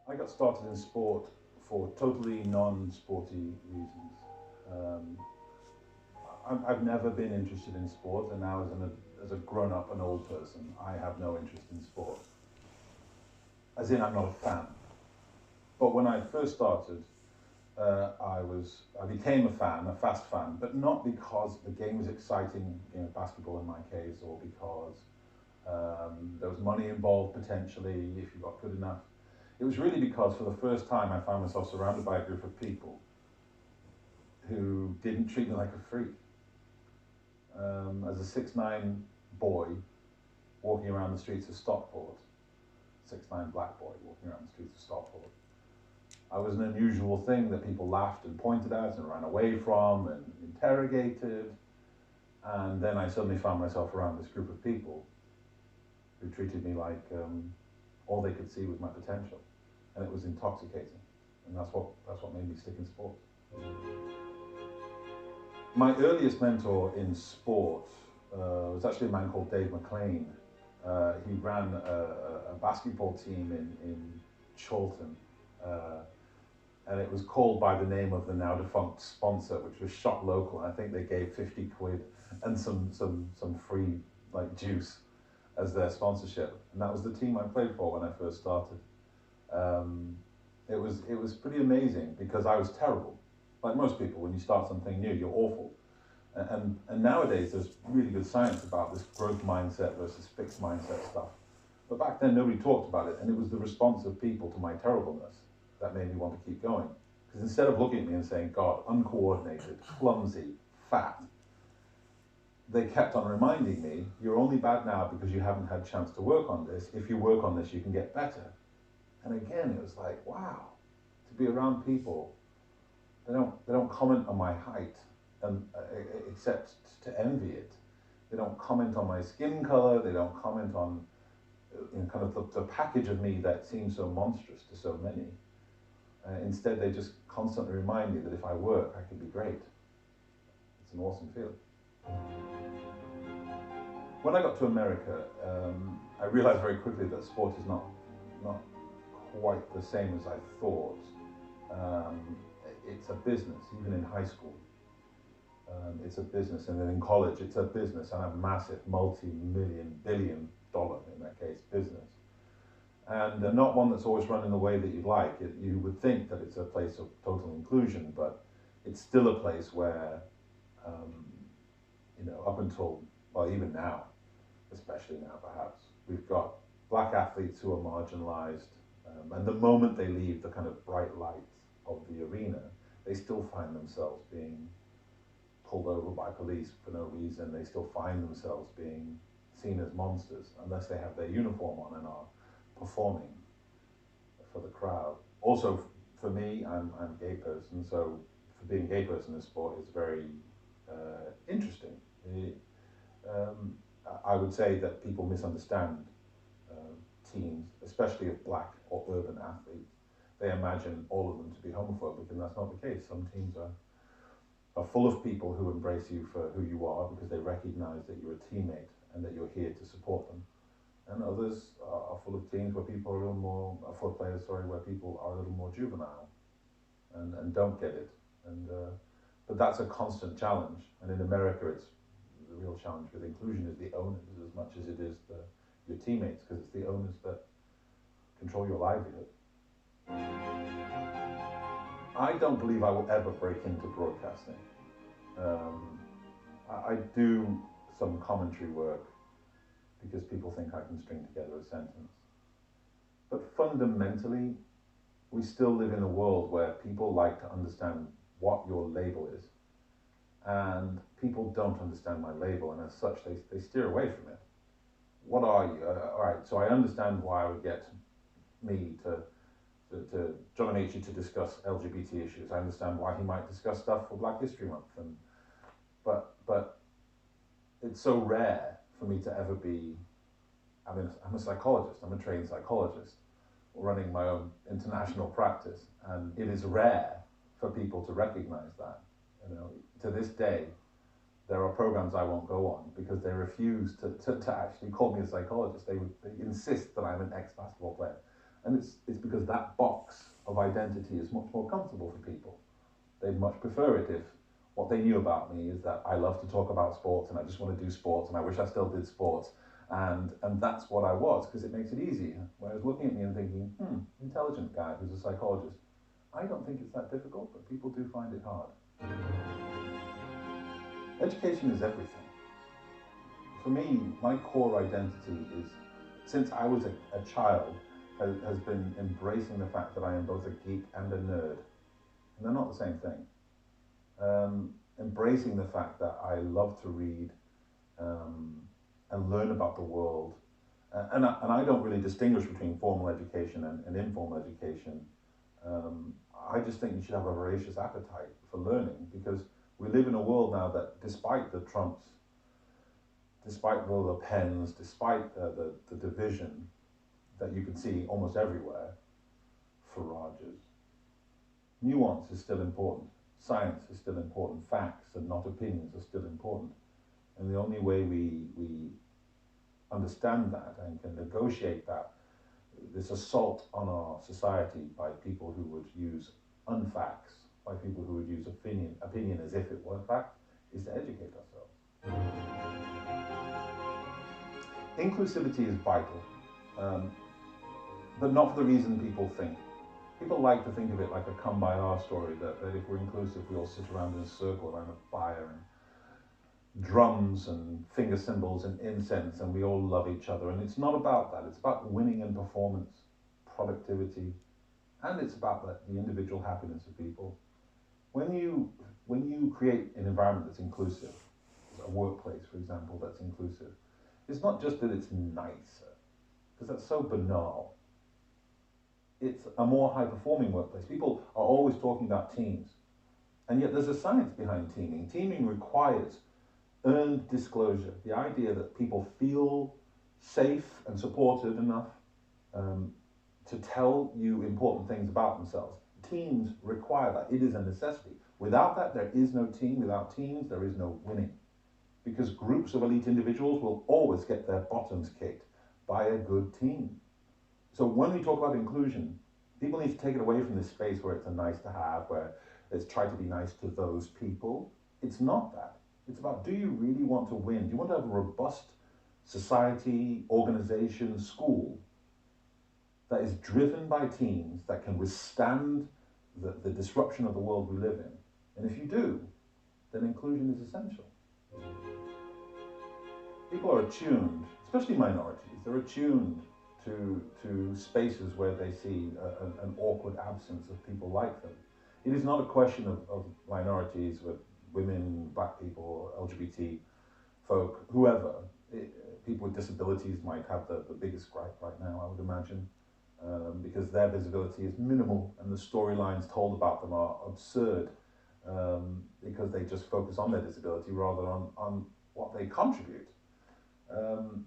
I got started in sport for totally non-sporty reasons. Um, I've never been interested in sport, and now as a grown-up and old person, I have no interest in sport. As in, I'm not a fan. But when I first started, I became a fan, a fast fan, but not because the game was exciting, basketball in my case, or because there was money involved potentially if you got good enough. It was really because for the first time I found myself surrounded by a group of people who didn't treat me like a freak. As a 6'9" boy walking around the streets of Stockport, 6'9" black boy walking around the streets of Stockport, I was an unusual thing that people laughed and pointed at and ran away from and interrogated. And then I suddenly found myself around this group of people who treated me like all they could see was my potential. And it was intoxicating. And that's what made me stick in sport. My earliest mentor in sport was actually a man called Dave McLean. He ran a basketball team in Chorlton. And it was called by the name of the now defunct sponsor, which was Shop Local. And I think they gave 50 quid and some free like juice as their sponsorship. And that was the team I played for when I first started. It was pretty amazing because I was terrible. Like most people, when you start something new, you're awful. And nowadays, there's really good science about this growth mindset versus fixed mindset stuff. But back then, nobody talked about it, and it was the response of people to my terribleness that made me want to keep going. Because instead of looking at me and saying, God, uncoordinated, clumsy, fat, they kept on reminding me, you're only bad now because you haven't had a chance to work on this. If you work on this, you can get better. And again, it was like, wow, to be around people, they don't comment on my height, and except to envy it. They don't comment on my skin color. They don't comment on kind of the package of me that seems so monstrous to so many. Instead, they just constantly remind me that if I work, I can be great. It's an awesome feeling. When I got to America, I realized very quickly that sport is not quite the same as I thought. Um, it's a business, even in high school. It's a business, and then in college, it's a business, and a massive multi-million, billion-dollar, in that case, business. And not one that's always run in the way that you'd like. You would think that it's a place of total inclusion, but it's still a place where, um, up until, well, even now, especially now perhaps, we've got black athletes who are marginalized, and the moment they leave the kind of bright lights of the arena, they still find themselves being pulled over by police for no reason. They still find themselves being seen as monsters unless they have their uniform on and are performing for the crowd. Also, for me, I'm a gay person, so for being a gay person in sport is very interesting. Um, I would say that people misunderstand teams, especially of black or urban athletes. They imagine all of them to be homophobic, and that's not the case. Some teams are full of people who embrace you for who you are because they recognize that you're a teammate and that you're here to support them. And others are full of teams where people are a little more, full of players, sorry, where people are a little more juvenile and don't get it. And but that's a constant challenge. And in America, it's the real challenge with inclusion is the owners as much as it is your teammates, because it's the owners that control your livelihood. I don't believe I will ever break into broadcasting. Um, I do some commentary work because people think I can string together a sentence. But fundamentally, we still live in a world where people like to understand what your label is. And people don't understand my label, and as such, they steer away from it. What are you? All right, so I understand why I would get me to John Amaechi to discuss LGBT issues. I understand why he might discuss stuff for Black History Month, but it's so rare for me to ever be. I'm a psychologist. I'm a trained psychologist, running my own international practice, and it is rare for people to recognize that. To this day, there are programs I won't go on because they refuse to actually call me a psychologist. They insist that I'm an ex-basketball player. And it's because that box of identity is much more comfortable for people. They'd much prefer it if what they knew about me is that I love to talk about sports and I just want to do sports and I wish I still did sports. And that's what I was because it makes it easy. Whereas looking at me and thinking, intelligent guy who's a psychologist, I don't think it's that difficult, but people do find it hard. Education is everything. For me, my core identity is, since I was a child, has been embracing the fact that I am both a geek and a nerd. And they're not the same thing. Embracing the fact that I love to read and learn about the world. And I don't really distinguish between formal education and informal education. I just think you should have a voracious appetite for learning because we live in a world now that despite the Trumps, despite the Le Pens, despite the division that you can see almost everywhere, Farages, nuance is still important. Science is still important. Facts and not opinions are still important. And the only way we understand that and can negotiate that, this assault on our society by people who would use unfacts, by people who would use opinion as if it were fact, is to educate ourselves. Inclusivity is vital, but not for the reason people think. People like to think of it like a come-by-our story, that if we're inclusive, we all sit around in a circle around a fire and drums and finger cymbals and incense and we all love each other. And it's not about that. It's about winning and performance, productivity, and it's about the individual happiness of people. When you create an environment that's inclusive, a workplace, for example, that's inclusive, it's not just that it's nicer, because that's so banal. It's a more high-performing workplace. People are always talking about teams, and yet there's a science behind teaming. Teaming requires earned disclosure, the idea that people feel safe and supported enough to tell you important things about themselves. Teams require that. It is a necessity. Without that, there is no team. Without teams, there is no winning. Because groups of elite individuals will always get their bottoms kicked by a good team. So when we talk about inclusion, people need to take it away from this space where it's a nice to have, where it's try to be nice to those people. It's not that. It's about, do you really want to win? Do you want to have a robust society, organization, school that is driven by teams that can withstand the disruption of the world we live in? And if you do, then inclusion is essential. People are attuned, especially minorities, they're attuned to spaces where they see an awkward absence of people like them. It is not a question of minorities with women, black people, LGBT folk, whoever. People with disabilities might have the biggest gripe right now, I would imagine, because their visibility is minimal and the storylines told about them are absurd because they just focus on their disability rather than on what they contribute.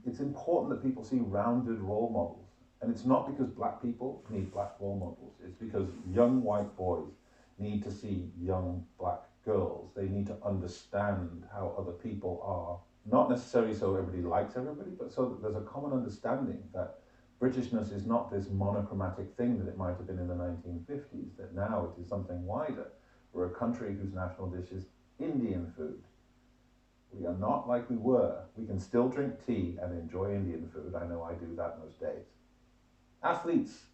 It's important that people see rounded role models. And it's not because black people need black role models. It's because young white boys need to see young black girls. They need to understand how other people are. Not necessarily so everybody likes everybody, but so that there's a common understanding that Britishness is not this monochromatic thing that it might have been in the 1950s, that now it is something wider. We're a country whose national dish is Indian food. We are not like we were. We can still drink tea and enjoy Indian food. I know I do that most days. Athletes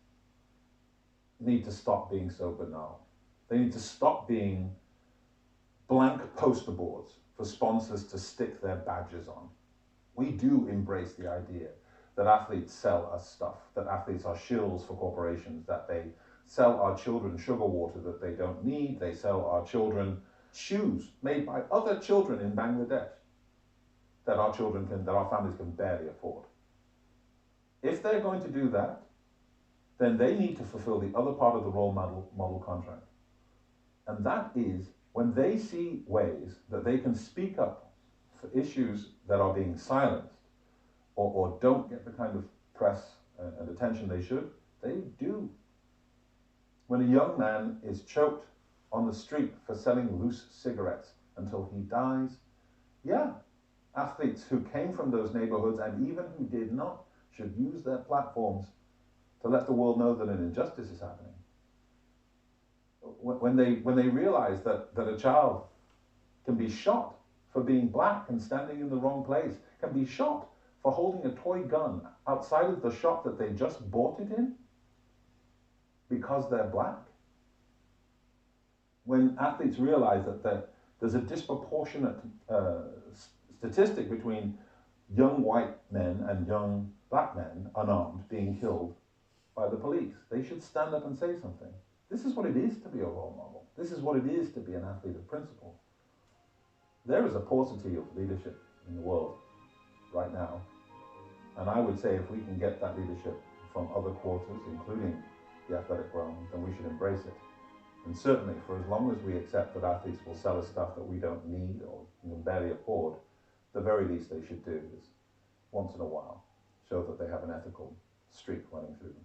need to stop being so banal. They need to stop being blank poster boards for sponsors to stick their badges on. We do embrace the idea that athletes sell us stuff, that athletes are shills for corporations, that they sell our children sugar water that they don't need, they sell our children shoes made by other children in Bangladesh that our families can barely afford. If they're going to do that, then they need to fulfill the other part of the role model contract. And that is when they see ways that they can speak up for issues that are being silenced or don't get the kind of press and attention they should, they do. When a young man is choked on the street for selling loose cigarettes until he dies, yeah, athletes who came from those neighborhoods and even who did not should use their platforms to let the world know that an injustice is happening. When they realize that a child can be shot for being black and standing in the wrong place, can be shot for holding a toy gun outside of the shop that they just bought it in because they're black. When athletes realize that there's a disproportionate statistic between young white men and young black men, unarmed, being killed by the police, they should stand up and say something. This is what it is to be a role model. This is what it is to be an athlete of principle. There is a paucity of leadership in the world right now. And I would say if we can get that leadership from other quarters, including the athletic realm, then we should embrace it. And certainly for as long as we accept that athletes will sell us stuff that we don't need or can barely afford, the very least they should do is, once in a while, show that they have an ethical streak running through them.